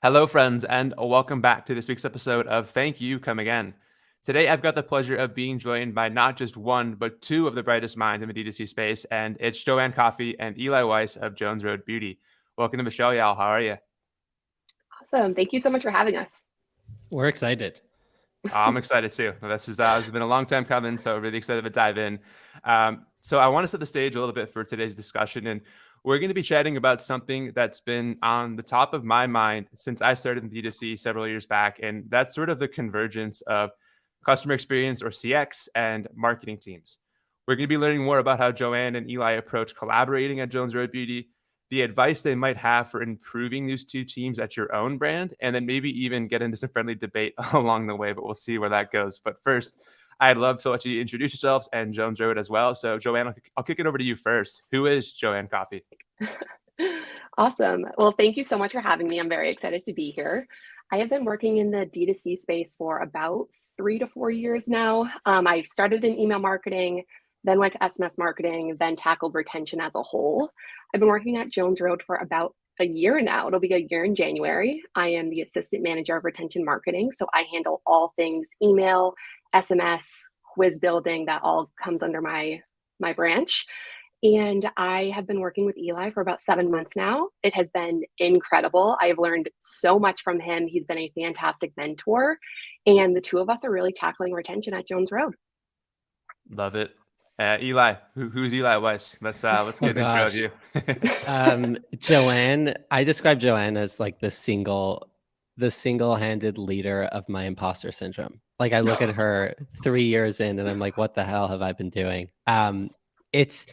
Hello, friends, and welcome back to this week's episode of Thank You, Come Again. Today, I've got the pleasure of being joined by not just one, but two of the brightest minds in the D2C space, and it's Joanne Coffey and Eli Weiss of Jones Road Beauty. Welcome to the show, y'all. How are you? Awesome. Thank you so much for having us. We're excited. I'm excited too. This has been a long time coming, so really excited to dive in. So I want to set the stage a little bit for today's discussion, and we're going to be chatting about something that's been on the top of my mind since I started in D2C several years back, and that's sort of the convergence of customer experience or CX and marketing teams. We're going to be learning more about how Joanne and Eli approach collaborating at Jones Road Beauty, the advice they might have for improving these two teams at your own brand, and then maybe even get into some friendly debate along the way, but we'll see where that goes. But first, I'd love to let you introduce yourselves and Jones Road as well. So Joanne, I'll kick it over to you first. Who is Joanne Coffey? Awesome. Well, thank you so much for having me. I'm very excited to be here. I have been working in the D2C space for about 3 to 4 years now. I started in email marketing, then went to SMS marketing, then tackled retention as a whole. I've been working at Jones Road for about a year now. It'll be a year in January. I am the assistant manager of retention marketing. So I handle all things email, SMS, quiz building, that all comes under my branch. And I have been working with Eli for about 7 months now. It has been incredible. I have learned so much from him. He's been a fantastic mentor. And the two of us are really tackling retention at Jones Road. Love it. Eli, who's Eli Weiss? Let's get an intro of you. Joanne, I describe Joanne as like the single-handed leader of my imposter syndrome. Like I look at her 3 years in and I'm like, what the hell have I been doing? It's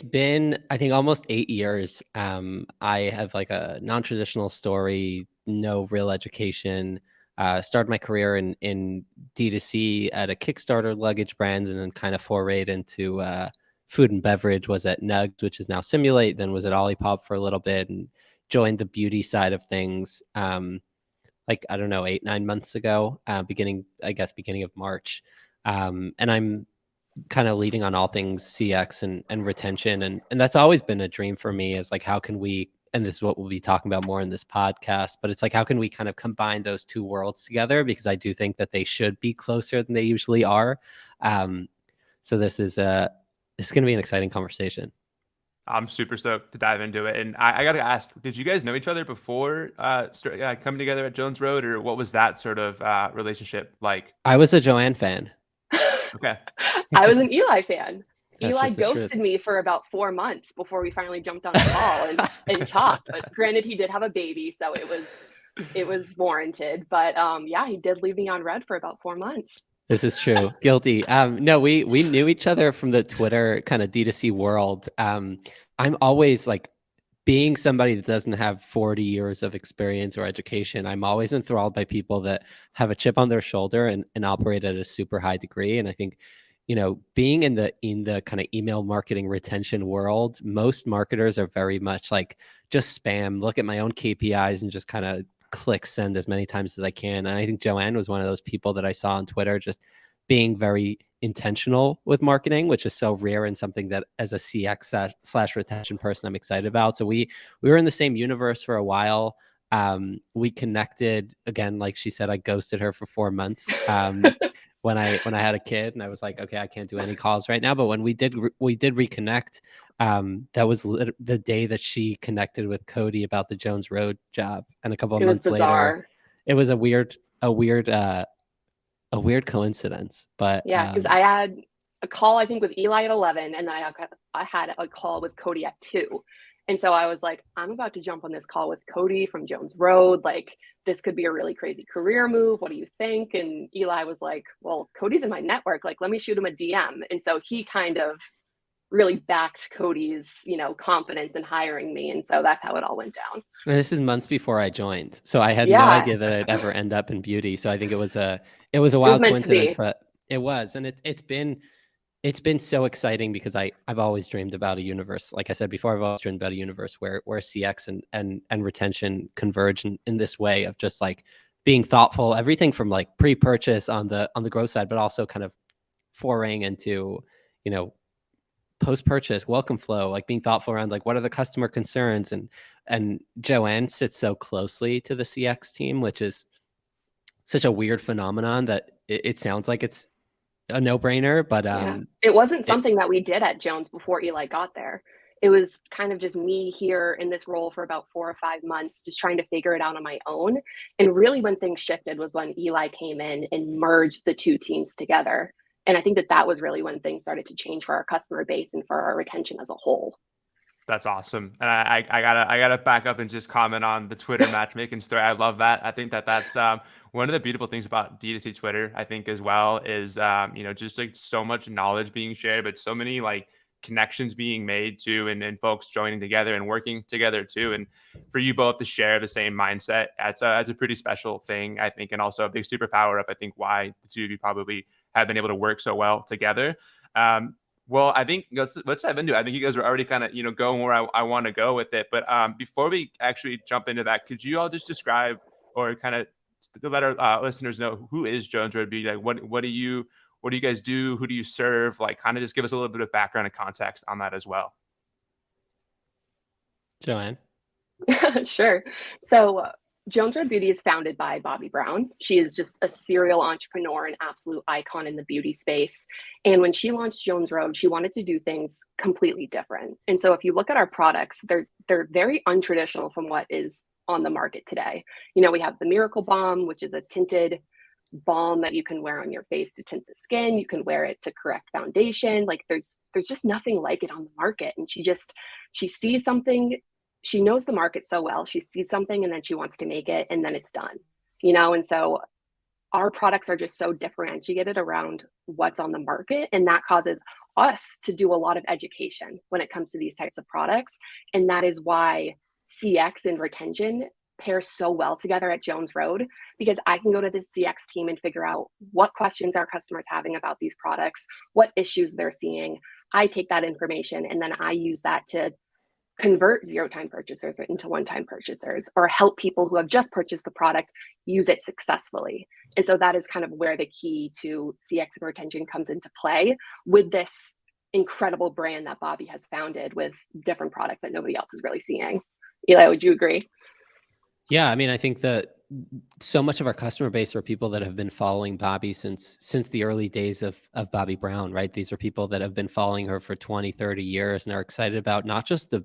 been, I think, almost 8 years. I have like a non-traditional story, no real education. Started my career in D2C at a Kickstarter luggage brand, and then kind of forayed into food and beverage. Was at Nugged, which is now Simulate, then was at Olipop for a little bit, and joined the beauty side of things like, I don't know, 8-9 months ago, beginning of March. And I'm kind of leading on all things CX and retention. And that's always been a dream for me, is like, how can we, and this is what we'll be talking about more in this podcast, but it's like, how can we kind of combine those two worlds together? Because I do think that they should be closer than they usually are. So this is going to be an exciting conversation. I'm super stoked to dive into it. And I got to ask, did you guys know each other before coming together at Jones Road, or what was that sort of relationship like? I was a Joanne fan. Okay. I was an Eli fan. That's Eli just the ghosted truth. me for about 4 months before we finally jumped on a call and talked. But granted, he did have a baby, so it was warranted. But yeah, he did leave me on red for about 4 months. This is true. Guilty. No, we knew each other from the Twitter kind of D2C world. I'm always like, being somebody that doesn't have 40 years of experience or education, I'm always enthralled by people that have a chip on their shoulder and operate at a super high degree. And I think, being in the kind of email marketing retention world, most marketers are very much like, just spam, look at my own KPIs and just kind of click send as many times as I can. And I think Joanne was one of those people that I saw on Twitter just being very intentional with marketing, which is so rare and something that as a CX / retention person, I'm excited about. So we were in the same universe for a while. We connected again, like she said, I ghosted her for 4 months when I had a kid, and I was like, okay, I can't do any calls right now. But when we did reconnect, that was the day that she connected with Cody about the Jones Road job, and a couple of months later, it was a weird coincidence. But yeah, because I had a call, I think, with Eli at 11, and then I had a call with Cody at 2. And so I was like, I'm about to jump on this call with Cody from Jones Road. Like, this could be a really crazy career move. What do you think? And Eli was like, well, Cody's in my network. Like, let me shoot him a DM. And so he kind of really backed Cody's, confidence in hiring me. And so that's how it all went down. And this is months before I joined. So I had no idea that I'd ever end up in beauty. So I think it was a wild coincidence, but it was. And it's been so exciting because I've always dreamed about a universe. Like I said before, I've always dreamed about a universe where CX and retention converge in this way of just like being thoughtful, everything from like pre-purchase on the growth side, but also kind of foraying into, post-purchase welcome flow, like being thoughtful around like what are the customer concerns, and Joanne sits so closely to the CX team, which is such a weird phenomenon that it sounds like it's a no-brainer, but Yeah. It wasn't it something that we did at Jones before Eli got there. It was kind of just me here in this role for about 4 or 5 months, just trying to figure it out on my own. And really, when things shifted was when Eli came in and merged the two teams together. And I think that that was really when things started to change for our customer base and for our retention as a whole. That's awesome. And I gotta back up and just comment on the Twitter matchmaking story. I love that. I think that that's one of the beautiful things about D2C Twitter, I think as well, is just like so much knowledge being shared, but so many like connections being made too, and folks joining together and working together too. And for you both to share the same mindset, that's a pretty special thing, I think, and also a big superpower of I think why the two of you probably have been able to work so well together. Well, I think let's dive into it. I think you guys are already kind of, going where I want to go with it. But before we actually jump into that, could you all just describe or kind of to let our listeners know who is Jones Road Beauty? Like, what do you guys do? Who do you serve? Like, kind of just give us a little bit of background and context on that as well. Joanne. Sure. So Jones Road Beauty is founded by Bobbi Brown. She is just a serial entrepreneur, an absolute icon in the beauty space. And when she launched Jones Road, she wanted to do things completely different. And so if you look at our products, they're very untraditional from what is on the market today. We have the Miracle Balm, which is a tinted balm that you can wear on your face to tint the skin. You can wear it to correct foundation. Like there's just nothing like it on the market. And she sees something, she knows the market so well. She sees something and then she wants to make it and then it's done. And so our products are just so differentiated around what's on the market, and that causes us to do a lot of education when it comes to these types of products. And that is why CX and retention pair so well together at Jones Road, because I can go to the CX team and figure out what questions our customers having about these products, what issues they're seeing. I take that information and then I use that to convert zero-time purchasers into one-time purchasers, or help people who have just purchased the product use it successfully. And so that is kind of where the key to CX and retention comes into play with this incredible brand that Bobbi has founded with different products that nobody else is really seeing. Eli, would you agree? Yeah, I mean, I think that so much of our customer base are people that have been following Bobbi since the early days of Bobbi Brown, right? These are people that have been following her for 20, 30 years and are excited about not just the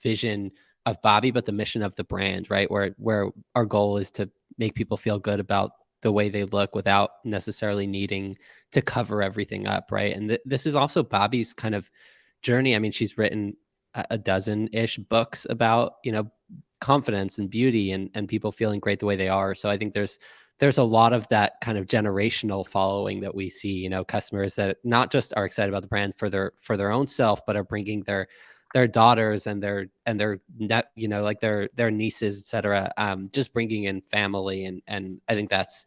vision of Bobbi, but the mission of the brand, right? Where our goal is to make people feel good about the way they look without necessarily needing to cover everything up, right? And this is also Bobbi's kind of journey. I mean, she's written a dozen-ish books about, confidence and beauty and people feeling great the way they are. So I think there's a lot of that kind of generational following that we see, customers that not just are excited about the brand for their own self, but are bringing their daughters and their net, like their nieces, etc. Just bringing in family. And I think that's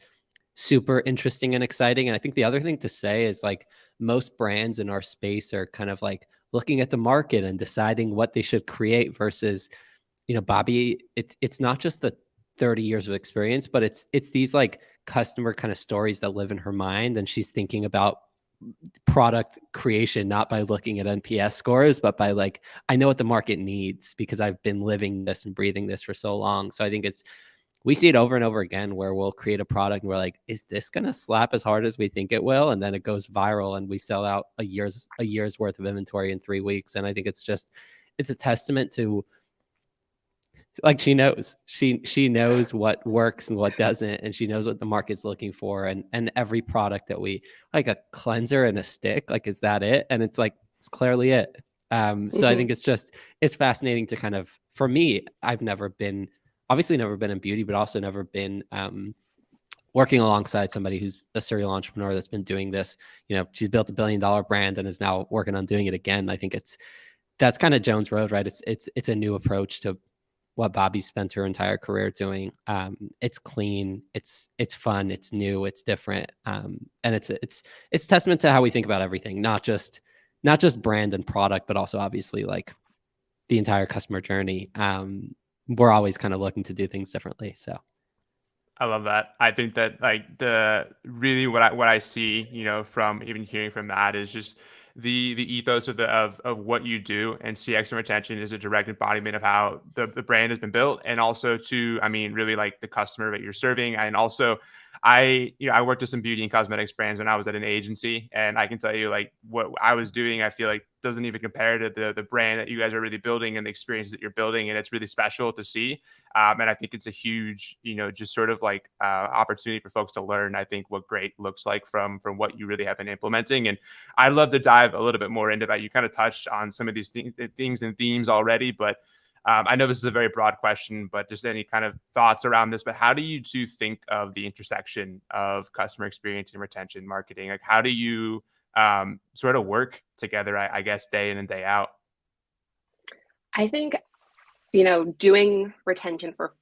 super interesting and exciting. And I think the other thing to say is like most brands in our space are kind of like looking at the market and deciding what they should create versus, Bobbi, it's not just the 30 years of experience, but it's these like customer kind of stories that live in her mind. And she's thinking about product creation, not by looking at NPS scores, but by like, I know what the market needs because I've been living this and breathing this for so long. So I think we see it over and over again where we'll create a product and we're like, is this going to slap as hard as we think it will? And then it goes viral and we sell out a year's worth of inventory in 3 weeks. And I think it's a testament to, like, she knows what works and what doesn't, and she knows what the market's looking for. And every product that we like, a cleanser and a stick, like, is that it? And it's like, it's clearly it. So I think it's fascinating to kind of, for me, I've obviously never been in beauty, but also never been working alongside somebody who's a serial entrepreneur that's been doing this. She's built $1 billion brand and is now working on doing it again. I think that's kind of Jones Road, right? It's a new approach to what Bobbi spent her entire career doing. It's clean, it's fun, it's new, it's different, and it's testament to how we think about everything, not just brand and product, but also obviously like the entire customer journey. We're always kind of looking to do things differently. So I love that. I think that like what I see, from even hearing from that is just the ethos of what you do, and CX and retention is a direct embodiment of how the brand has been built, and also to, I mean, really like the customer that you're serving. And also, I worked with some beauty and cosmetics brands when I was at an agency, and I can tell you, like, what I was doing, I feel like doesn't even compare to the brand that you guys are really building and the experience that you're building, and it's really special to see. And I think it's a huge, just sort of like opportunity for folks to learn, I think, what great looks like from what you really have been implementing. And I'd love to dive a little bit more into that. You kind of touched on some of these things and themes already, but I know this is a very broad question, but just any kind of thoughts around this. But how do you two think of the intersection of customer experience and retention marketing? Like, how do you sort of work together, I guess, day in and day out? I think, doing retention for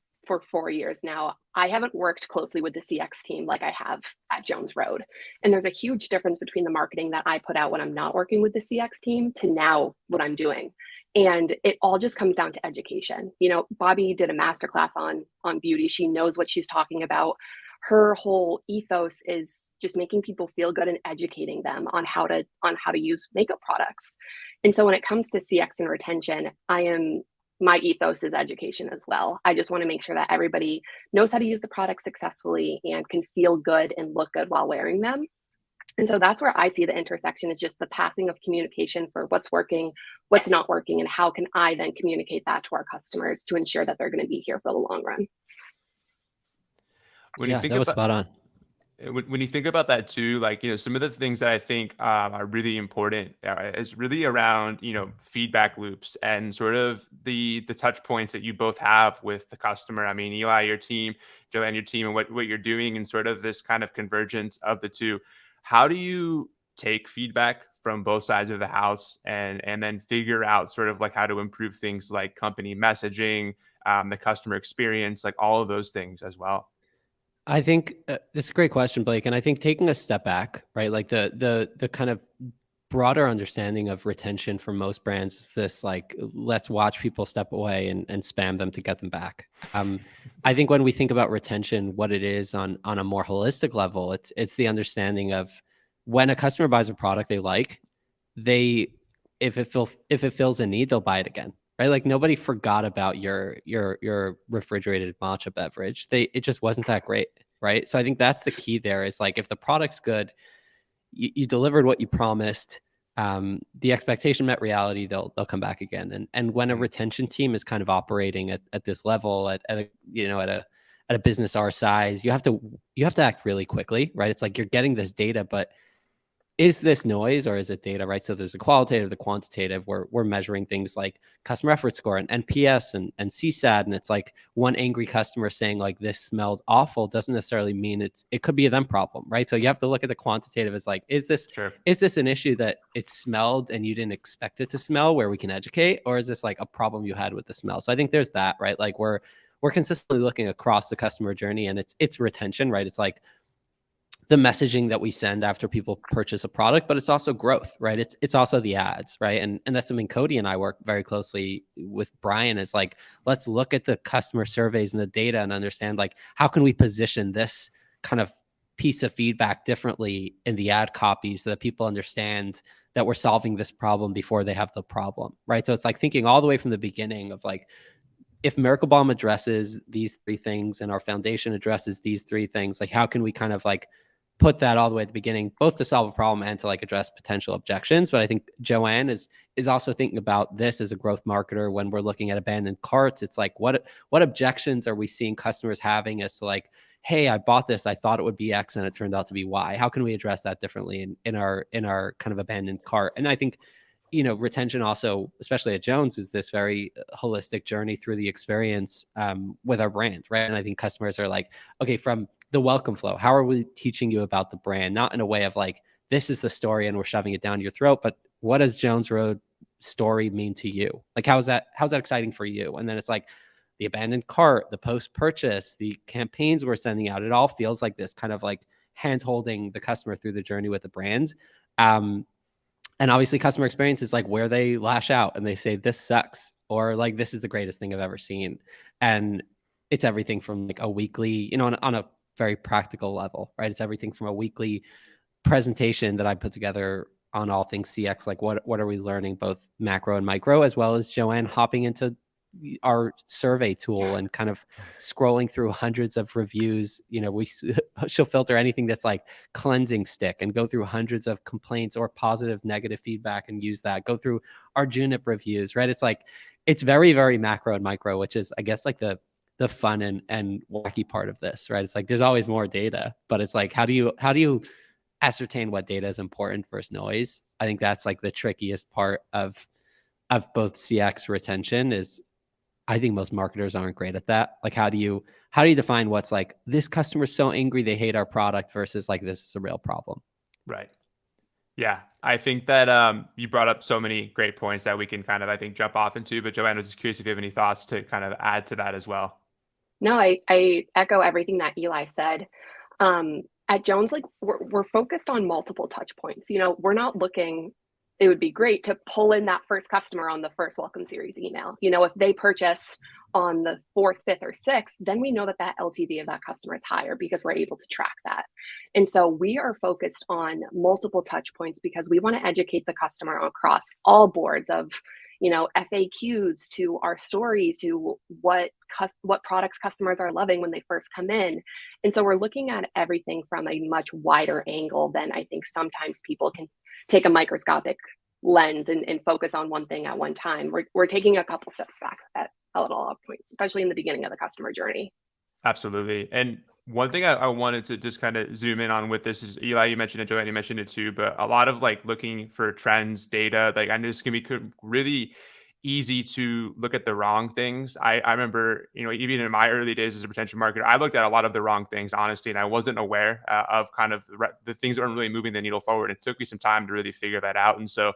4 years now, I haven't worked closely with the CX team like I have at Jones Road. And there's a huge difference between the marketing that I put out when I'm not working with the CX team to now what I'm doing. And it all just comes down to education. Bobby did a masterclass on beauty. She knows what she's talking about. Her whole ethos is just making people feel good and educating them on how to use makeup products. And so when it comes to CX and retention, my ethos is education as well. I just want to make sure that everybody knows how to use the product successfully and can feel good and look good while wearing them. And so that's where I see the intersection, is just the passing of communication for what's working, what's not working, and how can I then communicate that to our customers to ensure that they're going to be here for the long run. When you Yeah, think that was about spot on. when you think about that too, like, some of the things that I think are really important is really around, feedback loops and sort of the touch points that you both have with the customer. I mean, Eli, your team, Joanne, your team, and what you're doing, and sort of this kind of convergence of the two. How do you take feedback from both sides of the house and then figure out sort of like how to improve things like company messaging, the customer experience, like all of those things as well? I think it's a great question, Blake. And I think taking a step back, right? Like the kind of broader understanding of retention for most brands is this, like, let's watch people step away and spam them to get them back. I think when we think about retention, what it is on a more holistic level, it's the understanding of when a customer buys a product they like, they if it fills a need, they'll buy it again. Right? Like, nobody forgot about your refrigerated matcha beverage. It just wasn't that great. Right. So I think that's the key there, is like, if the product's good, you delivered what you promised, the expectation met reality, they'll come back again. And when a retention team is kind of operating at this level, at a business our size, you have to act really quickly, right? It's like, you're getting this data, but is this noise or is it data, right? So there's the qualitative, the quantitative. We're measuring things like customer effort score and NPS and CSAT, and it's like, one angry customer saying like, this smelled awful doesn't necessarily mean it could be a them problem, right? So you have to look at the quantitative as like, is this an issue that it smelled and you didn't expect it to smell, where we can educate, or is this like a problem you had with the smell? So I think there's that, right? Like, we're consistently looking across the customer journey, and it's retention, right? It's like the messaging that we send after people purchase a product, but it's also growth, right? It's also the ads, right? And that's something Cody and I work very closely with Brian, is like, let's look at the customer surveys and the data and understand, like, how can we position this kind of piece of feedback differently in the ad copy so that people understand that we're solving this problem before they have the problem, right? So it's like thinking all the way from the beginning of like, if Miracle Balm addresses these three things and our foundation addresses these three things, like, how can we kind of like put that all the way at the beginning, both to solve a problem and to like address potential objections? But I think Joanne is also thinking about this as a growth marketer. When we're looking at abandoned carts, it's like, what objections are we seeing customers having as to like, hey, I bought this, I thought it would be X and it turned out to be Y. How can we address that differently in our kind of abandoned cart? And I think, retention also, especially at Jones, is this very holistic journey through the experience with our brand, right? And I think customers are like, okay, from the welcome flow, how are we teaching you about the brand? Not in a way of like, this is the story and we're shoving it down your throat, but what does Jones Road story mean to you? Like, how's that exciting for you? And then it's like the abandoned cart, the post-purchase, the campaigns we're sending out, it all feels like this kind of like hand-holding the customer through the journey with the brand. And obviously customer experience is like where they lash out and they say, this sucks, or like, this is the greatest thing I've ever seen. And it's everything from like a weekly, on a very practical level, right? It's everything from a weekly presentation that I put together on all things CX, like what are we learning, both macro and micro, as well as Joanne hopping into our survey tool and kind of scrolling through hundreds of reviews. She'll filter anything that's like cleansing stick and go through hundreds of complaints or positive, negative feedback and use that. Go through our Junip reviews, right? It's like, it's very, very macro and micro, which is, I guess, like the fun and wacky part of this, right? It's like there's always more data, but it's like, how do you ascertain what data is important versus noise? I think that's like the trickiest part of both CX retention. Is I think most marketers aren't great at that. Like, how do you define what's like, this customer's so angry they hate our product versus like, this is a real problem? Right. Yeah, I think that you brought up so many great points that we can kind of, I think, jump off into. But Joanne, I was just curious if you have any thoughts to kind of add to that as well. No, I echo everything that Eli said. At Jones, like we're focused on multiple touch points. We're not looking. It would be great to pull in that first customer on the first welcome series email. If they purchased on the 4th, 5th, or 6th, then we know that LTV of that customer is higher because we're able to track that. And so we are focused on multiple touch points because we want to educate the customer across all boards of FAQs to our story to what products customers are loving when they first come in. And so we're looking at everything from a much wider angle than I think sometimes people can take a microscopic lens and focus on one thing at one time. We're taking a couple steps back at all points, especially in the beginning of the customer journey. Absolutely. And one thing I wanted to just kind of zoom in on with this is, Eli, you mentioned it, Joanne, you mentioned it too, but a lot of like looking for trends, data, like I know this can be really easy to look at the wrong things. I remember, even in my early days as a retention marketer, I looked at a lot of the wrong things, honestly, and I wasn't aware of kind of the things that weren't really moving the needle forward. It took me some time to really figure that out. And so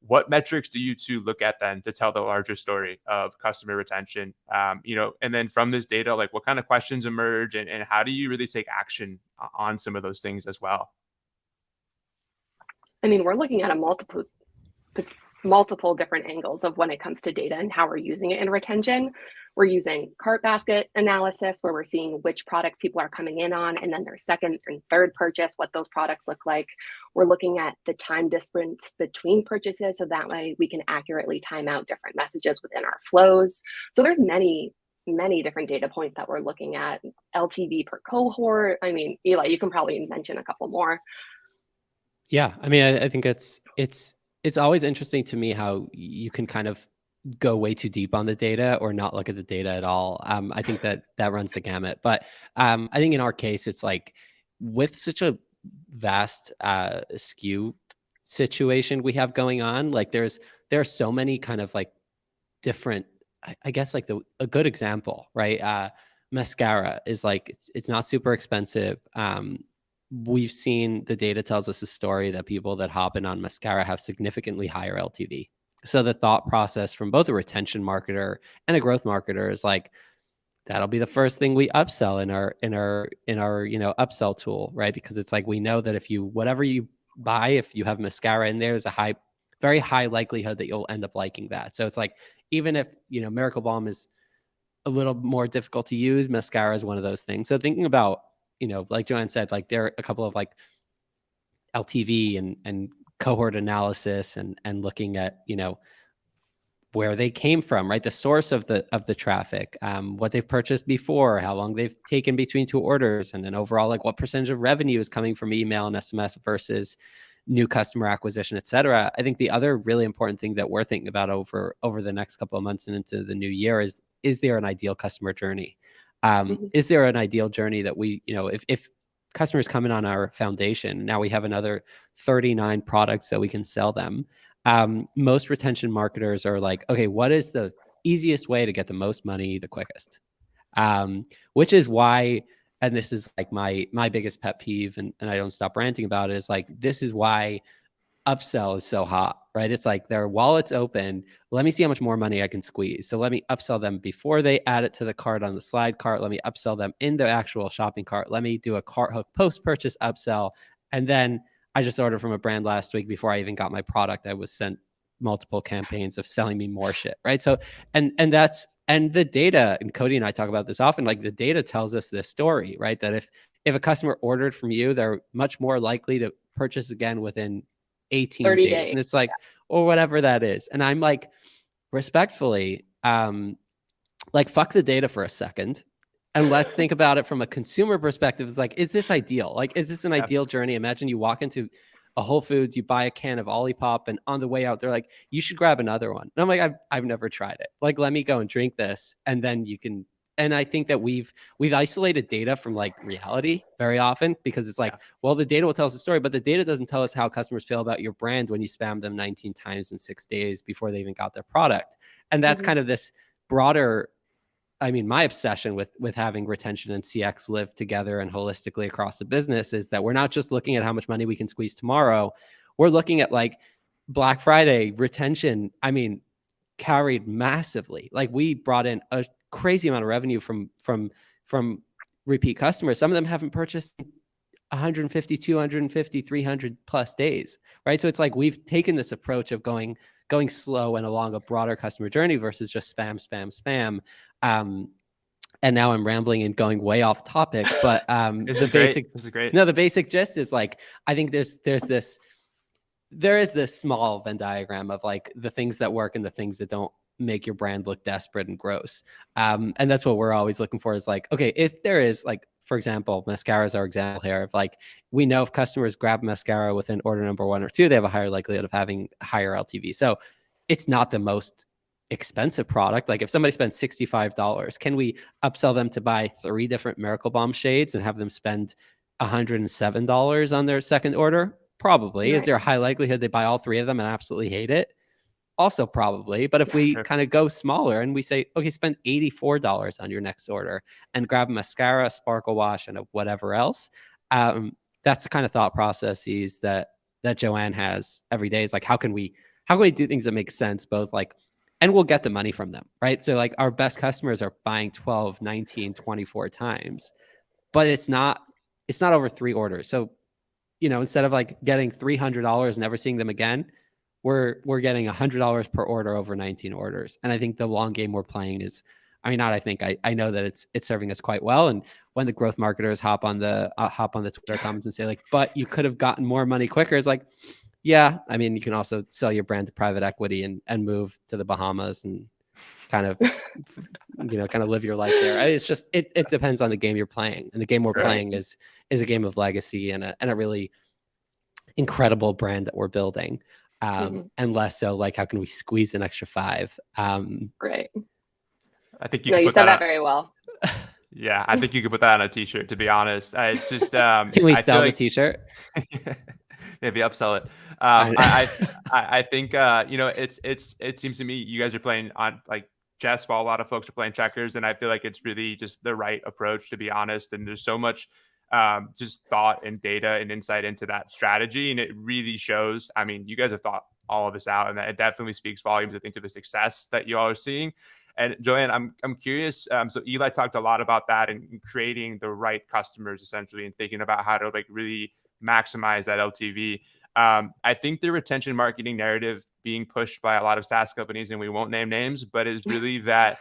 what metrics do you two look at then to tell the larger story of customer retention? And then from this data, like what kind of questions emerge and how do you really take action on some of those things as well? I mean, we're looking at multiple different angles of when it comes to data and how we're using it in retention. We're using cart basket analysis where we're seeing which products people are coming in on and then their second and third purchase, what those products look like. We're looking at the time difference between purchases so that way we can accurately time out different messages within our flows. So there's many different data points that we're looking at. LTV per cohort. I mean, Eli, you can probably mention a couple more. Yeah, I mean, I think it's always interesting to me how you can kind of go way too deep on the data or not look at the data at all. I think that runs the gamut. But I think in our case, it's like with such a vast SKU situation we have going on, like there are so many kind of like different, I guess like a good example, right? Mascara is like, it's not super expensive. We've seen the data tells us a story that people that hop in on mascara have significantly higher LTV. So the thought process from both a retention marketer and a growth marketer is like, that'll be the first thing we upsell in our upsell tool, right? Because it's like, we know that whatever you buy, if you have mascara in there, there's a very high likelihood that you'll end up liking that. So it's like, even if, Miracle Balm is a little more difficult to use, mascara is one of those things. So thinking about, like Joanne said, like there are a couple of like LTV and cohort analysis and looking at, where they came from, right? The source of the traffic, what they've purchased before, how long they've taken between two orders, and then overall, like what percentage of revenue is coming from email and SMS versus new customer acquisition, et cetera. I think the other really important thing that we're thinking about over the next couple of months and into the new year is there an ideal customer journey? Is there an ideal journey that we, if customers come in on our foundation, now we have another 39 products that we can sell them. Most retention marketers are like, okay, what is the easiest way to get the most money the quickest? Which is why, and this is like my biggest pet peeve, and I don't stop ranting about it, is like, this is why upsell is so hot, right? It's like their wallet's open. Let me see how much more money I can squeeze. So let me upsell them before they add it to the cart on the slide cart. Let me upsell them in the actual shopping cart. Let me do a cart hook post-purchase upsell. And then I just ordered from a brand last week before I even got my product. I was sent multiple campaigns of selling me more shit, right? So, and the data, and Cody and I talk about this often, like the data tells us this story, right? That if a customer ordered from you, they're much more likely to purchase again within 18 30 days. days. And it's like, or whatever that is. And I'm like, respectfully, like, fuck the data for a second. And let's think about it from a consumer perspective. It's like, is this ideal? Like, is this an ideal journey? Imagine you walk into a Whole Foods, you buy a can of Olipop, and on the way out, they're like, you should grab another one. And I'm like, I've never tried it. Like, let me go and drink this, and then you can. And I think that we've isolated data from like reality very often, because it's like, well, the data will tell us the story, but the data doesn't tell us how customers feel about your brand when you spam them 19 times in 6 days before they even got their product. And that's kind of this broader, I mean, my obsession with having retention and CX live together and holistically across the business is that we're not just looking at how much money we can squeeze tomorrow. We're looking at like Black Friday retention. I mean, carried massively. Like, we brought in a crazy amount of revenue from repeat customers. Some of them haven't purchased 150, 250, 300 plus days, right? So it's like we've taken this approach of going slow and along a broader customer journey versus just spam. And now I'm rambling and going way off topic, but This is great. No, the basic gist is like, I think there is this small Venn diagram of like the things that work and the things that don't make your brand look desperate and gross. And that's what we're always looking for, is like, okay, if there is, like, for example, mascara is our example here of like, we know if customers grab mascara within order number 1 or 2, they have a higher likelihood of having higher LTV. So it's not the most expensive product. Like, if somebody spends $65, can we upsell them to buy 3 different Miracle Bomb shades and have them spend $107 on their second order? Probably. Right. Is there a high likelihood they buy all 3 of them and absolutely hate it? Also probably. But if we kind of go smaller and we say, okay, spend $84 on your next order and grab a mascara, sparkle wash, and whatever else, that's the kind of thought processes that Joanne has every day. Is like, how can we do things that make sense, both like, and we'll get the money from them, right? So like, our best customers are buying 12, 19, 24 times, but it's not over 3 orders. So, you know, instead of like getting $300 and never seeing them again, we're getting $100 per order over 19 orders. And I think the long game we're playing is, I mean, not I think, I know that it's serving us quite well. And when the growth marketers hop on the Twitter comments and say like, but you could have gotten more money quicker, it's like, yeah, I mean, you can also sell your brand to private equity and move to the Bahamas and kind of, you know, kind of live your life there. It's just, it depends on the game you're playing. And the game we're playing is a game of legacy and a really incredible brand that we're building. And less so like, how can we squeeze an extra 5? Great. I think you said that very well. Yeah, I think you could put that on a t-shirt, to be honest. It's just can we sell the t-shirt? Maybe upsell it. I think you know, it seems to me you guys are playing on like chess while a lot of folks are playing checkers, and I feel like it's really just the right approach, to be honest. And there's so much just thought and data and insight into that strategy, and it really shows. I mean, you guys have thought all of this out, and that it definitely speaks volumes, I think, to the success that you all are seeing. And Joanne, I'm curious. So Eli talked a lot about that and creating the right customers, essentially, and thinking about how to like really maximize that LTV. I think the retention marketing narrative being pushed by a lot of SaaS companies, and we won't name names, but is really that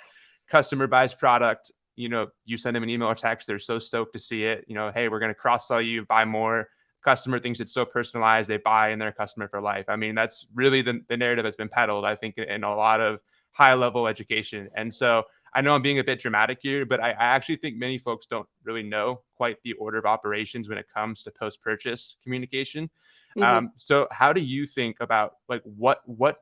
customer buys product. You know, you send them an email or text, they're so stoked to see it. You know, hey, we're going to cross sell you, buy more. Customer thinks it's so personalized, they buy, and they're a customer for life. I mean, that's really the narrative that's been peddled, I think, in a lot of high level education. And so I know I'm being a bit dramatic here, but I actually think many folks don't really know quite the order of operations when it comes to post-purchase communication. So how do you think about like what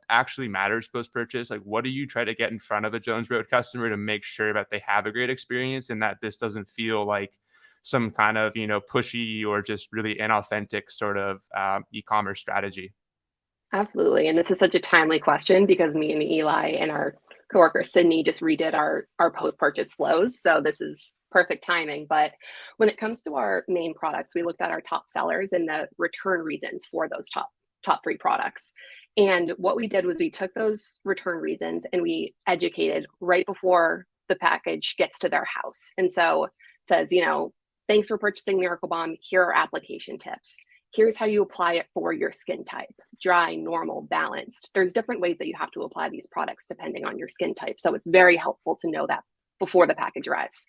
actually matters post-purchase? Like, what do you try to get in front of a Jones Road customer to make sure that they have a great experience and that this doesn't feel like some kind of, you know, pushy or just really inauthentic sort of e-commerce strategy? Absolutely. And this is such a timely question because me and Eli and our coworker Sydney just redid our post-purchase flows. So this is perfect timing. But when it comes to our main products, we looked at our top sellers and the return reasons for those top 3 products. And what we did was we took those return reasons and we educated right before the package gets to their house. And so it says, you know, thanks for purchasing Miracle Bomb. Here are application tips. Here's how you apply it for your skin type: dry, normal, balanced. There's different ways that you have to apply these products depending on your skin type. So it's very helpful to know that before the package arrives.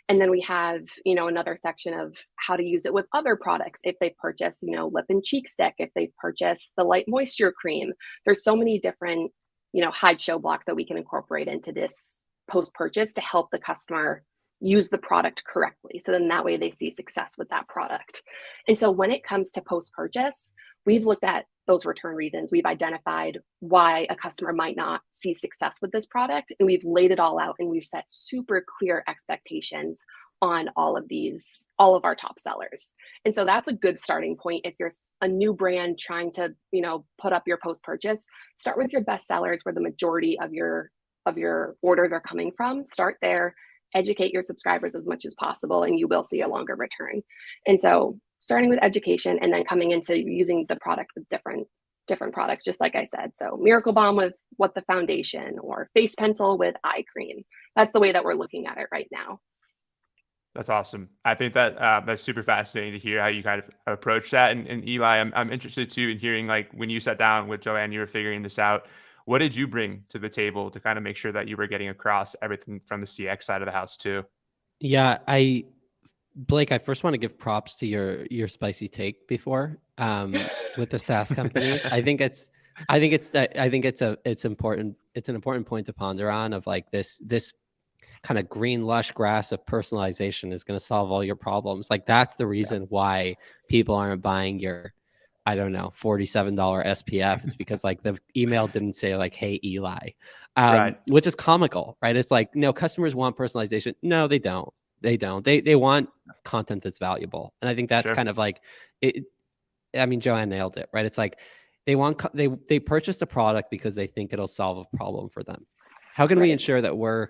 And then we have, another section of how to use it with other products. If they purchase, lip and cheek stick, if they purchase the light moisture cream, there's so many different, hide show blocks that we can incorporate into this post-purchase to help the customer use the product correctly. So then that way they see success with that product. And so when it comes to post-purchase, we've looked at those return reasons. We've identified why a customer might not see success with this product, and we've laid it all out, and we've set super clear expectations on all of our top sellers. And so that's a good starting point. If you're a new brand trying to, put up your post-purchase, start with your best sellers where the majority of your orders are coming from. Start there, educate your subscribers as much as possible, and you will see a longer return. And so starting with education and then coming into using the product with different products, just like I said. So Miracle Balm with what the foundation, or face pencil with eye cream. That's the way that we're looking at it right now. That's awesome. I think that that's super fascinating to hear how you kind of approach that. And Eli, I'm interested too in hearing, like, when you sat down with Joanne, you were figuring this out. What did you bring to the table to kind of make sure that you were getting across everything from the CX side of the house too? Yeah, Blake, I first want to give props to your spicy take before with the SaaS companies. I think it's important. It's an important point to ponder on, of like this kind of green lush grass of personalization is going to solve all your problems. Like, that's the reason why people aren't buying your, I don't know, $47 SPF. It's because like the email didn't say like, "Hey Eli," Right. which is comical, right? It's like, no, customers want personalization. No, they don't. They want content that's valuable. And I think that's kind of like it. I mean, Joanne nailed it, right? It's like they purchased a product because they think it'll solve a problem for them. How can we ensure that we're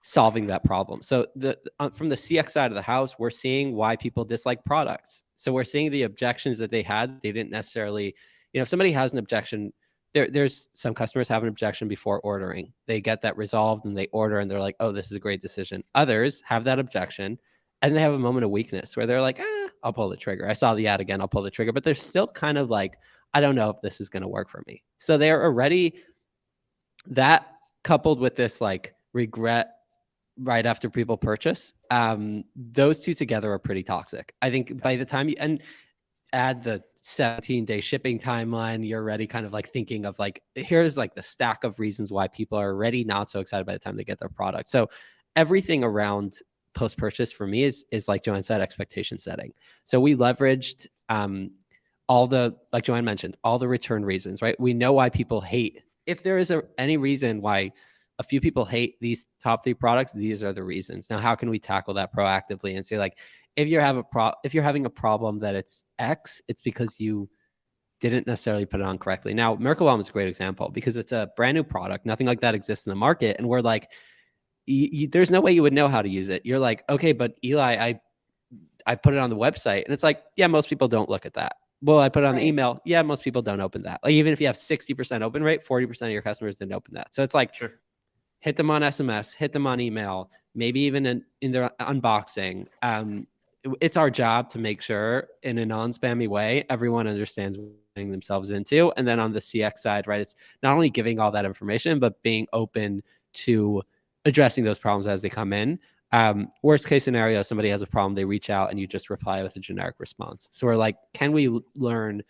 solving that problem? So from the CX side of the house, we're seeing why people dislike products. So we're seeing the objections that they had. They didn't necessarily, if somebody has an objection, there's some customers have an objection before ordering. They get that resolved and they order and they're like, oh, this is a great decision. Others have that objection and they have a moment of weakness where they're like, I'll pull the trigger. I saw the ad again, I'll pull the trigger. But they're still kind of like, I don't know if this is going to work for me. So they're already, that coupled with this like regret right after people purchase, those two together are pretty toxic. I think by the time you add the 17-day shipping timeline, you're already kind of like thinking of like, here's like the stack of reasons why people are already not so excited by the time they get their product. So everything around post-purchase for me is like Joanne said, expectation setting. So we leveraged all the, like Joanne mentioned, all the return reasons, right? We know why people hate. If there is any reason why a few people hate these top 3 products, these are the reasons. Now, how can we tackle that proactively and say, like, if you're having a problem that it's X, it's because you didn't necessarily put it on correctly. Now, Miracle Balm is a great example because it's a brand new product. Nothing like that exists in the market. And we're like, there's no way you would know how to use it. You're like, okay, but Eli, I put it on the website. And it's like, yeah, most people don't look at that. Well, I put it on the email. Yeah, most people don't open that. Like, even if you have 60% open rate, 40% of your customers didn't open that. So it's like, hit them on SMS, hit them on email, maybe even in their unboxing. It's our job to make sure in a non-spammy way, everyone understands what they're getting themselves into. And then on the CX side, right, it's not only giving all that information, but being open to addressing those problems as they come in. Worst case scenario, somebody has a problem, they reach out and you just reply with a generic response. So we're like, can we learn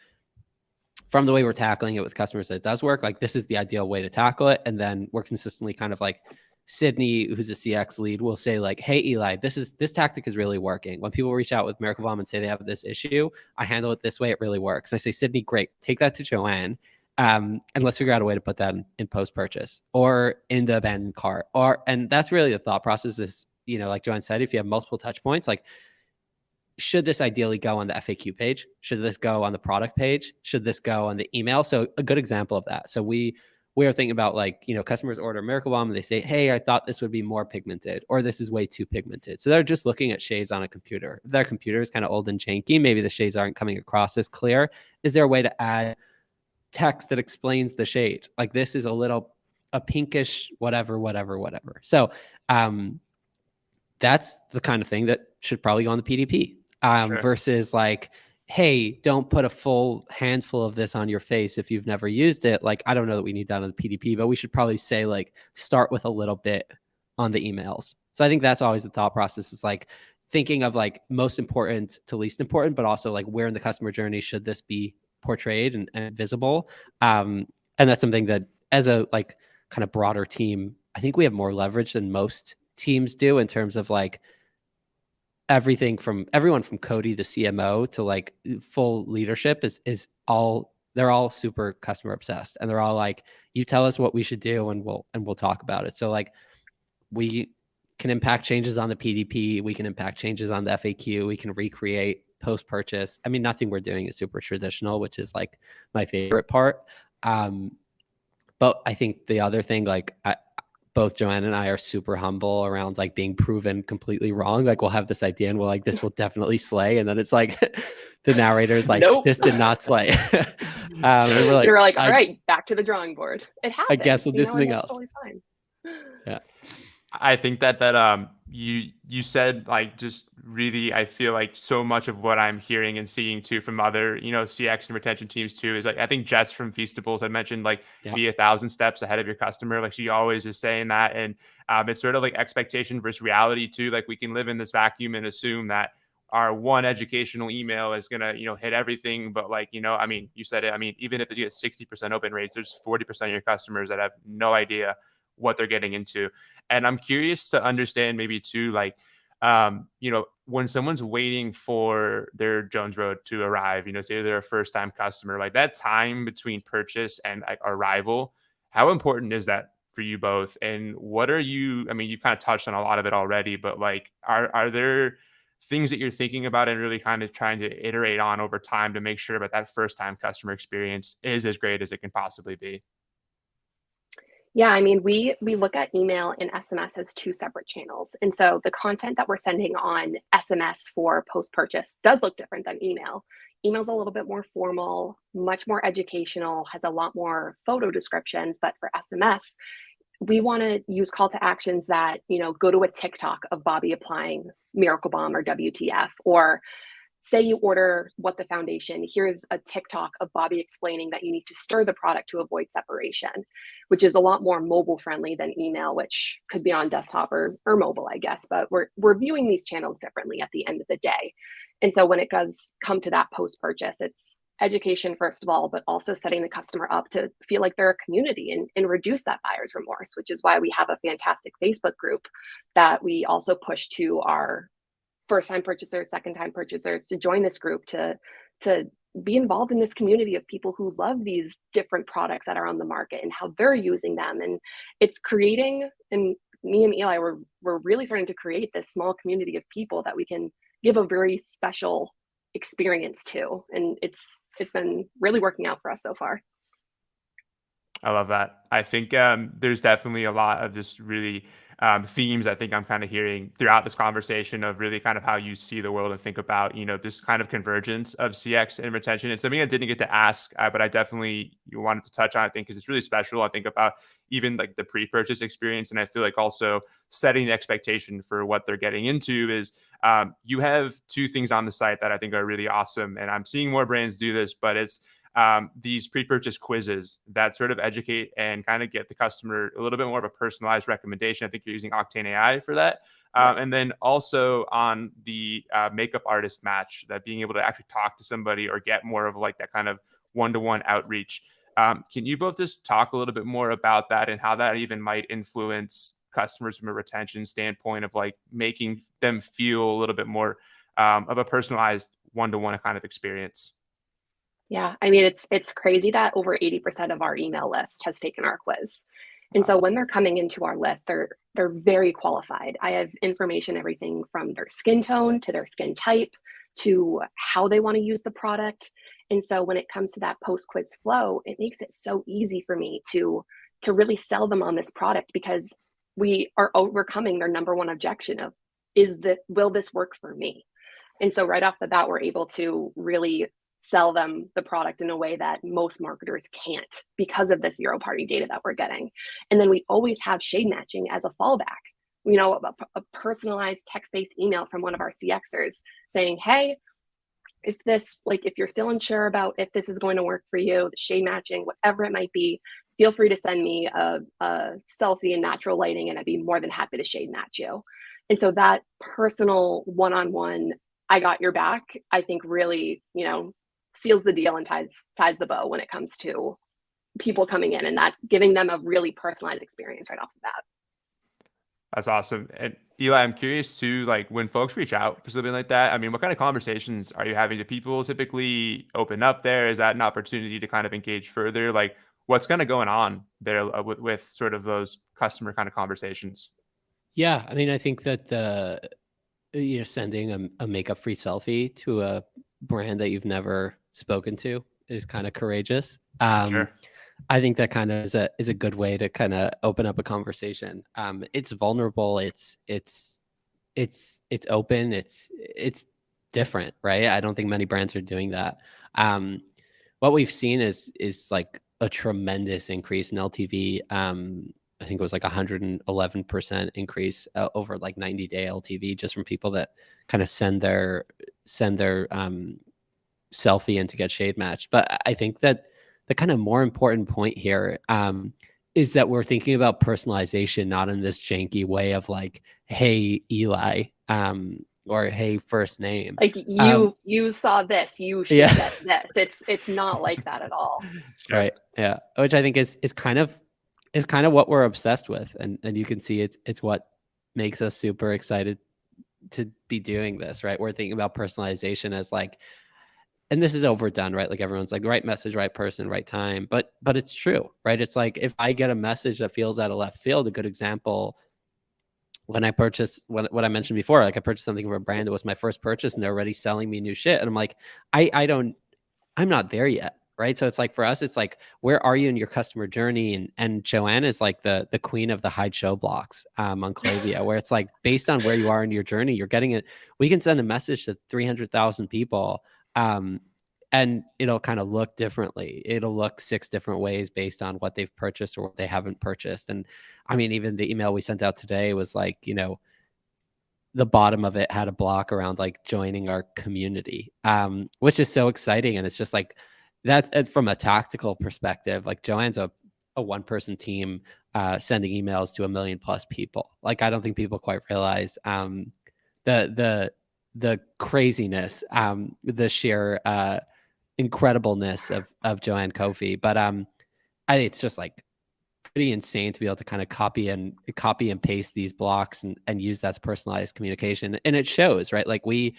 from the way we're tackling it with customers that it does work? Like, this is the ideal way to tackle it. And then we're consistently kind of like, Sydney, who's a CX lead, will say like, hey, Eli, this tactic is really working. When people reach out with Miracle Balm and say they have this issue, I handle it this way. It really works. And I say, Sydney, great. Take that to Joanne. And let's figure out a way to put that in post-purchase or in the abandoned cart. And that's really the thought process is, like Joanne said, if you have multiple touch points, like, should this ideally go on the FAQ page? Should this go on the product page? Should this go on the email? So a good example of that. So we are thinking about, like, customers order Miracle Balm and they say, hey, I thought this would be more pigmented, or this is way too pigmented. So they're just looking at shades on a computer. If their computer is kind of old and janky, maybe the shades aren't coming across as clear. Is there a way to add text that explains the shade? Like, this is a pinkish, whatever. So that's the kind of thing that should probably go on the PDP. Versus like, hey, don't put a full handful of this on your face if you've never used it. Like, I don't know that we need that on the PDP, but we should probably say, like, start with a little bit on the emails. So I think that's always the thought process, is like thinking of like most important to least important, but also like where in the customer journey should this be portrayed and visible. And that's something that as a like kind of broader team, I think we have more leverage than most teams do in terms of like everything from everyone from Cody, the CMO, to like full leadership is all, they're all super customer obsessed, and they're all like, you tell us what we should do and we'll talk about it. So like we can impact changes on the PDP, we can impact changes on the FAQ, we can recreate post-purchase. I mean, nothing we're doing is super traditional, which is like my favorite part. But I think the other thing, like both Joanne and I are super humble around like being proven completely wrong. Like we'll have this idea and we're like, this will definitely slay. And then it's like the narrator's like, Nope. this did not slay. And we're like, all right, back to the drawing board. It happens. I guess we'll do something else. Totally fine. Yeah. I think that you said like just really, I feel like so much of what I'm hearing and seeing too from other, CX and retention teams too, is like, I think Jess from Feastables had mentioned like be 1,000 steps ahead of your customer. Like she always is saying that. And it's sort of like expectation versus reality too. Like we can live in this vacuum and assume that our one educational email is going to, hit everything. But like, I mean, you said it, I mean, even if you get 60% open rates, there's 40% of your customers that have no idea what they're getting into. And I'm curious to understand maybe too, like, when someone's waiting for their Jones Road to arrive, say they're a first time customer, like that time between purchase and like arrival, how important is that for you both? And what are you, I mean, you've kind of touched on a lot of it already, but like, are there things that you're thinking about and really kind of trying to iterate on over time to make sure that first time customer experience is as great as it can possibly be? Yeah, I mean, we look at email and SMS as two separate channels. And so the content that we're sending on SMS for post-purchase does look different than email. Email's a little bit more formal, much more educational, has a lot more photo descriptions, but for SMS, we want to use call to actions that, go to a TikTok of Bobby applying Miracle Bomb or WTF, or say you order What the Foundation, here's a TikTok of Bobby explaining that you need to stir the product to avoid separation, which is a lot more mobile friendly than email, which could be on desktop or mobile, I guess. But we're viewing these channels differently at the end of the day. And so when it does come to that post-purchase, it's education, first of all, but also setting the customer up to feel like they're a community and reduce that buyer's remorse, which is why we have a fantastic Facebook group that we also push to our first-time purchasers, second-time purchasers to join this group to be involved in this community of people who love these different products that are on the market and how they're using them. And it's creating, and me and Eli, we're really starting to create this small community of people that we can give a very special experience to. And it's been really working out for us so far. I love that. I think there's definitely a lot of just really themes I think I'm kind of hearing throughout this conversation of really kind of how you see the world and think about, this kind of convergence of CX and retention. It's something I didn't get to ask, but I definitely wanted to touch on, I think, because it's really special. I think about even like the pre-purchase experience. And I feel like also setting the expectation for what they're getting into is you have two things on the site that I think are really awesome. And I'm seeing more brands do this, but it's these pre-purchase quizzes that sort of educate and kind of get the customer a little bit more of a personalized recommendation. I think you're using Octane AI for that. And then also on the makeup artist match, that being able to actually talk to somebody or get more of like that kind of one-to-one outreach. Can you both just talk a little bit more about that and how that even might influence customers from a retention standpoint of like making them feel a little bit more of a personalized one-to-one kind of experience? Yeah, I mean, it's crazy that over 80% of our email list has taken our quiz. And so when they're coming into our list, they're very qualified. I have information, everything from their skin tone to their skin type to how they want to use the product. And so when it comes to that post-quiz flow, it makes it so easy for me to really sell them on this product, because we are overcoming their number one objection of, will this work for me? And so right off the bat, we're able to really sell them the product in a way that most marketers can't because of the zero party data that we're getting. And then we always have shade matching as a fallback. A personalized text-based email from one of our CXers saying, hey, if you're still unsure about if this is going to work for you, the shade matching, whatever it might be, feel free to send me a selfie in natural lighting and I'd be more than happy to shade match you. And so that personal one-on-one, I got your back, I think really, seals the deal and ties the bow when it comes to people coming in, and that giving them a really personalized experience right off the bat. That's awesome. And Eli, I'm curious too, like when folks reach out for something like that, I mean, what kind of conversations are you having? Do people typically open up there? Is that an opportunity to kind of engage further? Like what's kind of going on there with sort of those customer kind of conversations? Yeah, I mean, I think that sending a makeup free selfie to a brand that you've never spoken to is kind of courageous. Sure. I think that kind of is a good way to kind of open up a conversation. It's vulnerable. It's open. It's different, right? I don't think many brands are doing that. What we've seen is like a tremendous increase in LTV. I think it was like 111% increase over like 90-day LTV just from people that kind of send their selfie in to get shade matched. But I think that the kind of more important point here is that we're thinking about personalization, not in this janky way of like, hey, Eli, or hey, first name. Like you saw this, you should get this. It's not like that at all. Sure. Right. Yeah. Which I think is kind of what we're obsessed with. And you can see it's what makes us super excited to be doing this, right? We're thinking about personalization as like, and this is overdone, right? Like everyone's like right message, right person, right time. But it's true, right? It's like if I get a message that feels out of left field, a good example, when I purchased what I mentioned before, like I purchased something from a brand that was my first purchase and they're already selling me new shit. And I'm like, I'm not there yet. Right. So it's like for us, it's like, where are you in your customer journey? And Joanne is like the queen of the hide show blocks on Klaviyo, where it's like based on where you are in your journey, you're getting it. We can send a message to 300,000 people. And it'll kind of look differently. It'll look 6 different ways based on what they've purchased or what they haven't purchased. And I mean, even the email we sent out today was like, the bottom of it had a block around like joining our community, which is so exciting. And it's just like, it's from a tactical perspective. Like Joanne's a one-person team sending emails to 1 million plus people. Like, I don't think people quite realize the craziness, the sheer incredibleness of Joanne Coffey. But I think it's just like pretty insane to be able to kind of copy and paste these blocks and use that to personalize communication. And it shows, right? Like we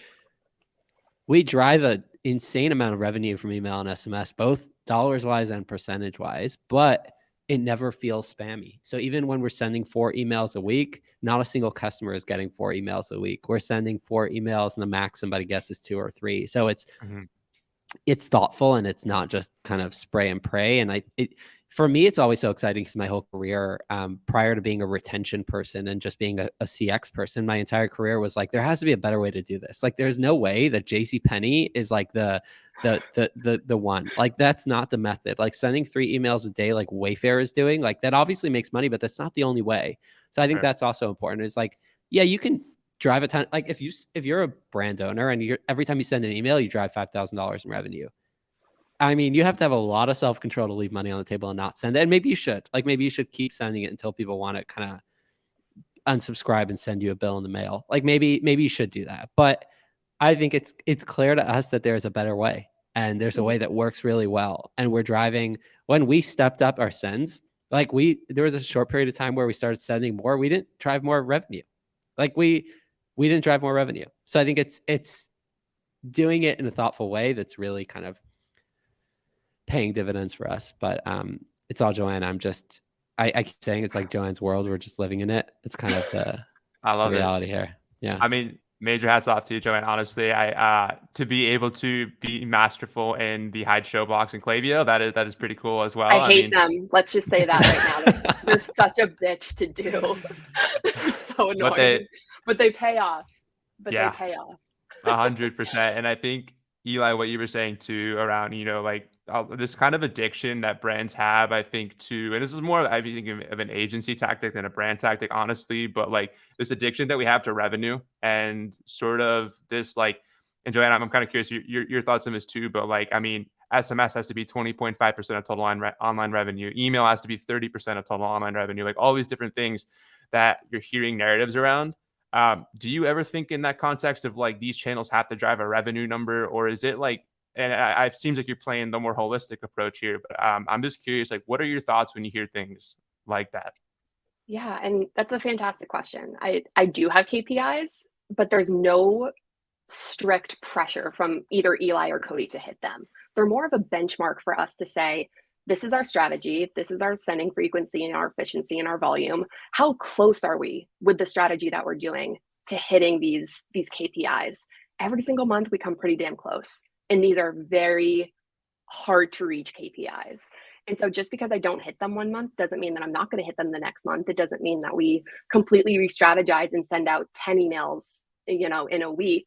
drive an insane amount of revenue from email and SMS, both dollars wise and percentage wise, but it never feels spammy. So even when we're sending 4 emails a week, not a single customer is getting 4 emails a week. We're sending 4 emails and the max somebody gets is 2 or 3. So it's thoughtful and it's not just kind of spray and pray. And for me, it's always so exciting because my whole career, prior to being a retention person and just being a CX person, my entire career was like, there has to be a better way to do this. Like, there's no way that JCPenney is like the one. Like, that's not the method. Like sending 3 emails a day, like Wayfair is doing, like that obviously makes money, but that's not the only way. So I think that's also important. It's like, yeah, you can drive a ton. Like if you're a brand owner and every time you send an email, you drive $5,000 in revenue. I mean, you have to have a lot of self-control to leave money on the table and not send it. And maybe you should. Like, maybe you should keep sending it until people want to kind of unsubscribe and send you a bill in the mail. Like, maybe you should do that. But I think it's clear to us that there's a better way. And there's a way that works really well. And we're driving, when we stepped up our sends, like there was a short period of time where we started sending more. We didn't drive more revenue. Like we didn't drive more revenue. So I think it's doing it in a thoughtful way that's really kind of paying dividends for us. But it's all Joanne. I keep saying it's like Joanne's world. We're just living in it. It's kind of the reality here. Yeah. I mean, major hats off to you, Joanne. Honestly, to be able to be masterful in the hide show blocks and Klaviyo, that is pretty cool as well. I hate them. Let's just say that right now. They're such a bitch to do. They're so annoying. But they pay off. They pay off. 100%. And I think, Eli, what you were saying too around, like this kind of addiction that brands have, I think too, and this is more, I think, of an agency tactic than a brand tactic, honestly, but like this addiction that we have to revenue and sort of this like, and Joanne, I'm kind of curious your thoughts on this too, but like, I mean, SMS has to be 20.5% of total online revenue. Email has to be 30% of total online revenue. Like all these different things that you're hearing narratives around. Do you ever think in that context of like these channels have to drive a revenue number, or is it like, and it seems like you're playing the more holistic approach here, but I'm just curious, like, what are your thoughts when you hear things like that? Yeah, and that's a fantastic question. I do have KPIs, but there's no strict pressure from either Eli or Cody to hit them. They're more of a benchmark for us to say, this is our strategy, this is our sending frequency and our efficiency and our volume. How close are we with the strategy that we're doing to hitting these KPIs? Every single month we come pretty damn close. And these are very hard to reach KPIs. And so just because I don't hit them one month doesn't mean that I'm not going to hit them the next month. It doesn't mean that we completely re-strategize and send out 10 emails, in a week.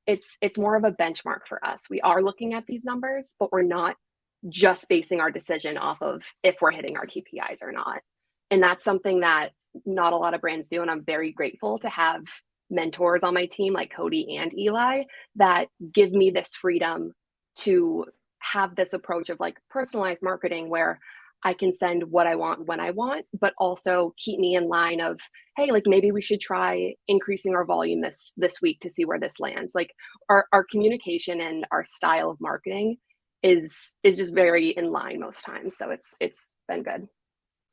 It's more of a benchmark for us. We are looking at these numbers, but we're not just basing our decision off of if we're hitting our KPIs or not. And that's something that not a lot of brands do. And I'm very grateful to have mentors on my team like Cody and Eli that give me this freedom to have this approach of like personalized marketing where I can send what I want when I want, but also keep me in line of, hey, like maybe we should try increasing our volume this week to see where this lands. Like our communication and our style of marketing is just very in line most times. So it's been good.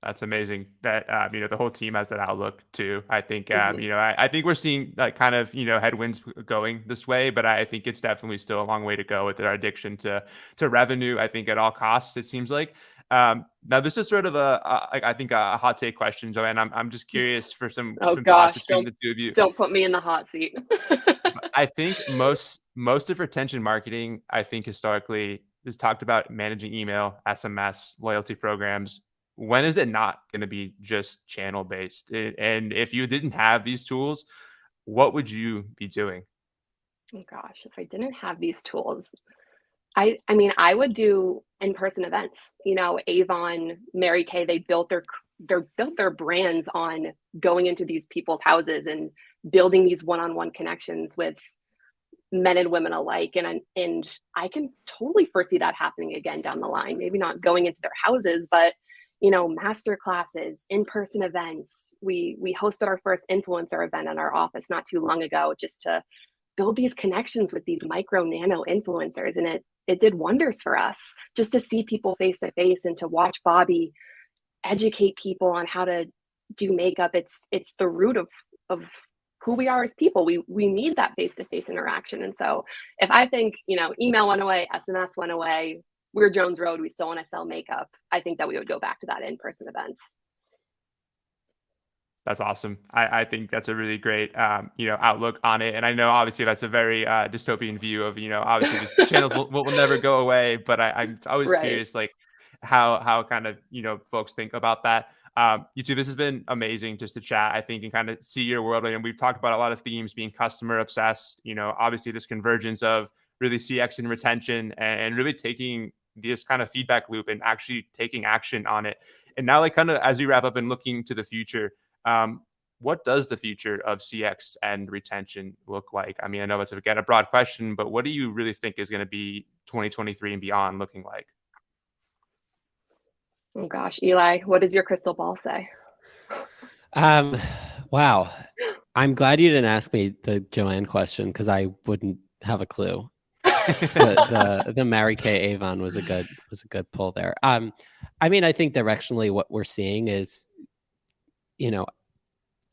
That's amazing that, the whole team has that outlook too. I think, Mhm. I think we're seeing like kind of, headwinds going this way, but I think it's definitely still a long way to go with our addiction to revenue. I think at all costs, it seems like. Now this is sort of I think a hot take question, Joanne. I'm just curious for Oh some thoughts gosh, between the two of you. don't put me in the hot seat. I think most of retention marketing, I think historically is talked about managing email, SMS, loyalty programs. When is it not going to be just channel based? And if you didn't have these tools, what would you be doing? Oh gosh, if I didn't have these tools, I mean, I would do in-person events. Avon, Mary Kay, they built their brands on going into these people's houses and building these one-on-one connections with men and women alike. And I can totally foresee that happening again down the line. Maybe not going into their houses, but master classes, in-person events. We hosted our first influencer event in our office not too long ago, just to build these connections with these micro nano influencers. And it did wonders for us just to see people face to face and to watch Bobby educate people on how to do makeup. It's the root of who we are as people. We need that face to face interaction. And so if I think, email went away, SMS went away, we're Jones Road, we still want to sell makeup, I think that we would go back to that in-person events. That's awesome. I think that's a really great, outlook on it. And I know obviously that's a very dystopian view of, obviously these channels will never go away. But I'm always Right. curious, like how kind of, folks think about that. You two, this has been amazing just to chat, I think, and kind of see your world. And we've talked about a lot of themes being customer obsessed, obviously this convergence of really CX and retention and really taking this kind of feedback loop and actually taking action on it. And now, like, kind of as we wrap up and looking to the future, what does the future of CX and retention look like? I mean, I know it's again a broad question, but what do you really think is going to be 2023 and beyond looking like? Oh gosh, Eli, what does your crystal ball say? Um, wow. I'm glad you didn't ask me the Joanne question because I wouldn't have a clue. The Mary Kay Avon was a good pull there. I mean, I think directionally what we're seeing is, the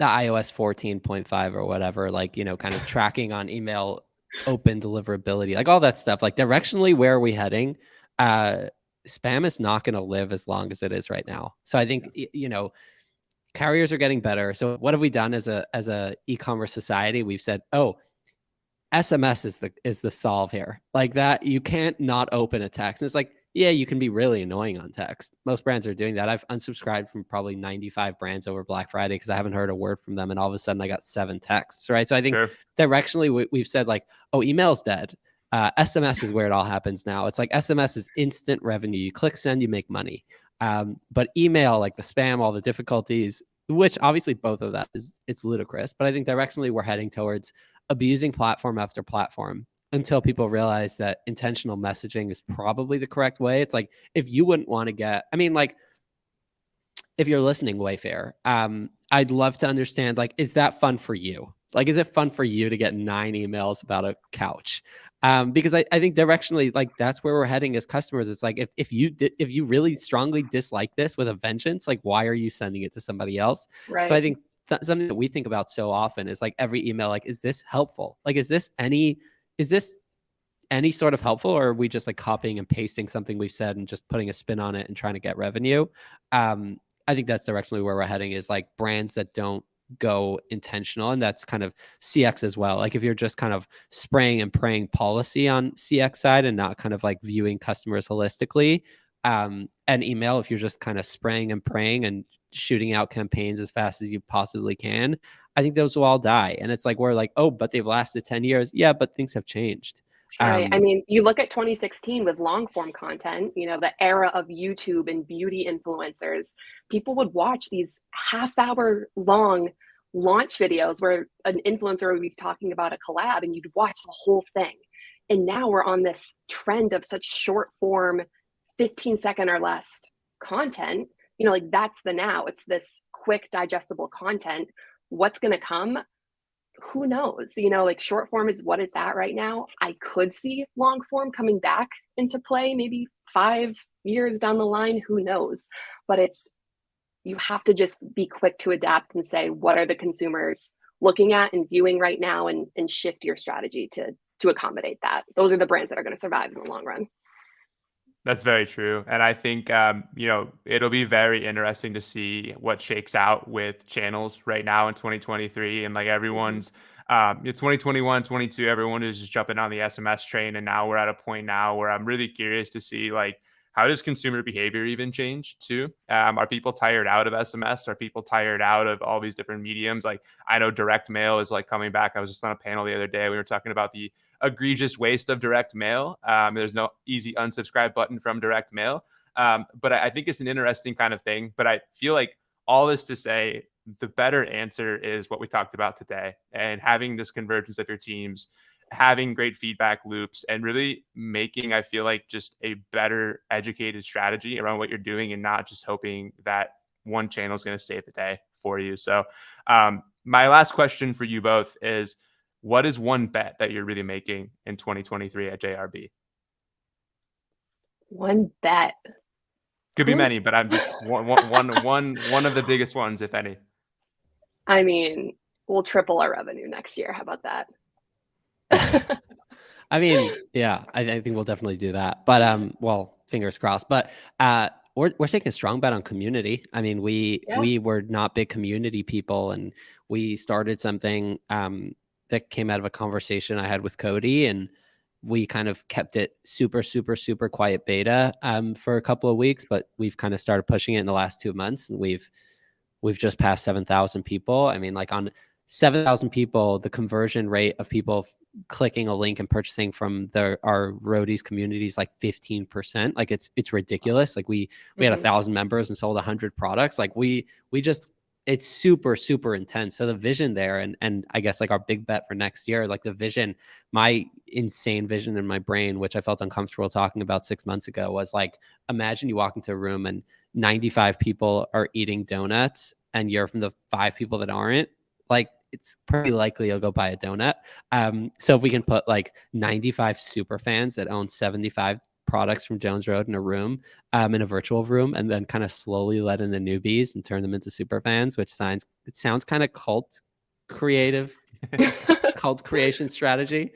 iOS 14.5 or whatever, like, kind of tracking on email open deliverability, like all that stuff. Like directionally, where are we heading? Spam is not going to live as long as it is right now. So I think, carriers are getting better. So what have we done as a e-commerce society? We've said, oh, SMS is the solve here. Like that, you can't not open a text. And it's like, yeah, you can be really annoying on text. Most brands are doing that. I've unsubscribed from probably 95 brands over Black Friday because I haven't heard a word from them. And all of a sudden I got 7 texts, right? So I think Sure. directionally we've said like, oh, email's dead. SMS is where it all happens now. It's like SMS is instant revenue. You click send, you make money. But email, like the spam, all the difficulties, which obviously both of that it's ludicrous. But I think directionally we're heading towards abusing platform after platform until people realize that intentional messaging is probably the correct way. It's like, if you wouldn't want to get, I mean, like, if you're listening, Wayfair, I'd love to understand, like, is that fun for you? Like, is it fun for you to get 9 emails about a couch? Because I think directionally, like, that's where we're heading as customers. It's like, if you really strongly dislike this with a vengeance, like, why are you sending it to somebody else? So I Right. think something that we think about so often is like every email, like, is this helpful? Like, is this any sort of helpful, or are we just like copying and pasting something we've said and just putting a spin on it and trying to get revenue? I think that's directionally where we're heading, is like brands that don't go intentional. And that's kind of CX as well. Like if you're just kind of spraying and praying policy on CX side and not kind of like viewing customers holistically, and email, if you're just kind of spraying and praying and shooting out campaigns as fast as you possibly can, I think those will all die. And it's like, we're like, oh, but they've lasted 10 years. Yeah, but things have changed. Sure. Right. I mean, you look at 2016 with long form content, the era of YouTube and beauty influencers, people would watch these half-hour long launch videos where an influencer would be talking about a collab and you'd watch the whole thing. And now we're on this trend of such short form, 15-second or less content. Like that's the now. It's this quick, digestible content. What's going to come? Who knows? Like short form is what it's at right now. I could see long form coming back into play maybe 5 years down the line. Who knows? But you have to just be quick to adapt and say, what are the consumers looking at and viewing right now, and shift your strategy to accommodate that. Those are the brands that are going to survive in the long run. That's very true. And I think, it'll be very interesting to see what shakes out with channels right now in 2023. And like everyone's, 2021, 22, everyone is just jumping on the SMS train. And now we're at a point now where I'm really curious to see, like, how does consumer behavior even change too? Are people tired out of SMS? Are people tired out of all these different mediums? Like I know direct mail is like coming back. I was just on a panel the other day. We were talking about the egregious waste of direct mail. There's no easy unsubscribe button from direct mail. But I think it's an interesting kind of thing. But I feel like all this to say, the better answer is what we talked about today, and having this convergence of your teams, having great feedback loops, and really making, I feel like, just a better educated strategy around what you're doing, and not just hoping that one channel is going to save the day for you. So my last question for you both is, what is one bet that you're really making in 2023 at JRB? One bet. Could be many, but I'm just one of the biggest ones, if any. I mean, we'll triple our revenue next year. How about that? I mean, yeah, I think we'll definitely do that. But well, fingers crossed. But we're taking a strong bet on community. I mean, we were not big community people, and we started something that came out of a conversation I had with Cody, and we kind of kept it super, super, super quiet beta for a couple of weeks, but we've kind of started pushing it in the last 2 months, and we've just passed 7,000 people. I mean, like on 7,000 people, the conversion rate of people clicking a link and purchasing from our roadies community is like 15%. Like it's ridiculous. Like we had 1,000 members and sold 100 products. Like we just, it's super, super intense. So the vision there, and I guess like our big bet for next year, like the vision, my insane vision in my brain, which I felt uncomfortable talking about 6 months ago, was like, imagine you walk into a room and 95 people are eating donuts and you're from the 5 people that aren't. Like, it's pretty likely you'll go buy a donut. So if we can put like 95 super fans that own 75 products from Jones Road in a room, in a virtual room, and then kind of slowly let in the newbies and turn them into super fans, which sounds kind of cult creation strategy,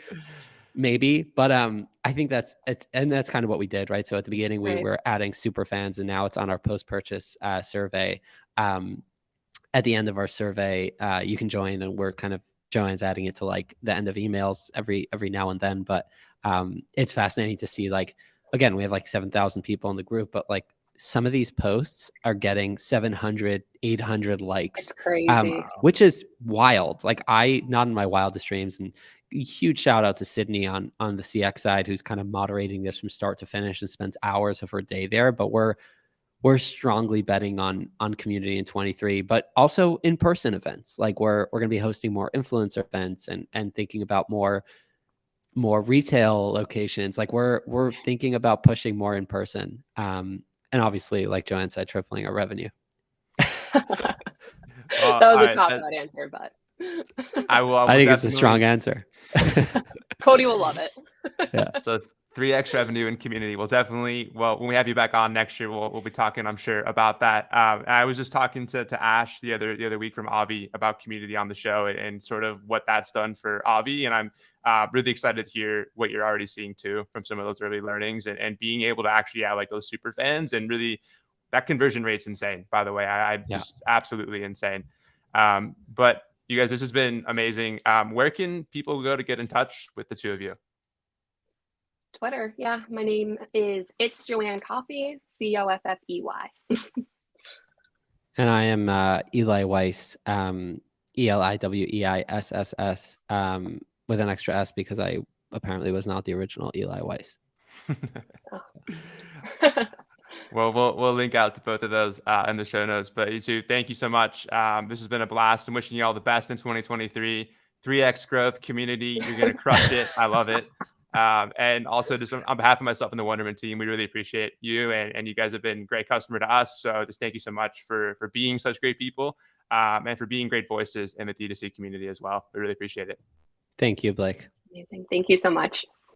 maybe. But I think that's kind of what we did, right? So at the beginning we were adding super fans, and now it's on our post-purchase survey. At the end of our survey, you can join, and we're kind of, Joanne's adding it to like the end of emails every now and then. But it's fascinating to see, like, again, we have like 7,000 people in the group, but like some of these posts are getting 700, 800 likes. It's crazy. Which is wild. Like, not in my wildest dreams. And huge shout out to Sydney on the CX side, who's kind of moderating this from start to finish and spends hours of her day there. But we're strongly betting on community in 23, but also in-person events. Like we're going to be hosting more influencer events and thinking about more retail locations. Like we're thinking about pushing more in person. And obviously, like Joanne said, tripling our revenue. Well, That all was a right. cop-out answer, but I will I think it's a definitely. strong answer. Cody will love it. Yeah. So 3x revenue and community. We'll definitely, well, when we have you back on next year, we'll be talking, I'm sure, about that. I was just talking to Ash the other week from Avi about community on the show and sort of what that's done for Avi. And I'm really excited to hear what you're already seeing too from some of those early learnings and being able to actually have like those super fans and really that conversion rate's insane, by the way. I Yeah. just absolutely insane. But you guys, this has been amazing. Where can people go to get in touch with the two of you? Twitter, yeah. My name is It's Joanne Coffey, Coffey. And I am Eli Weiss, ELIWEISSS, with an extra S because I apparently was not the original Eli Weiss. Well, we'll link out to both of those in the show notes. But you two, thank you so much. This has been a blast. I'm wishing you all the best in 2023. 3x growth community. You're gonna crush it. I love it. And also, just on behalf of myself and the Wonderman team, we really appreciate you and you guys have been a great customer to us. So just thank you so much for being such great people and for being great voices in the D2C community as well. We really appreciate it. Thank you, Blake. Amazing. Thank you so much.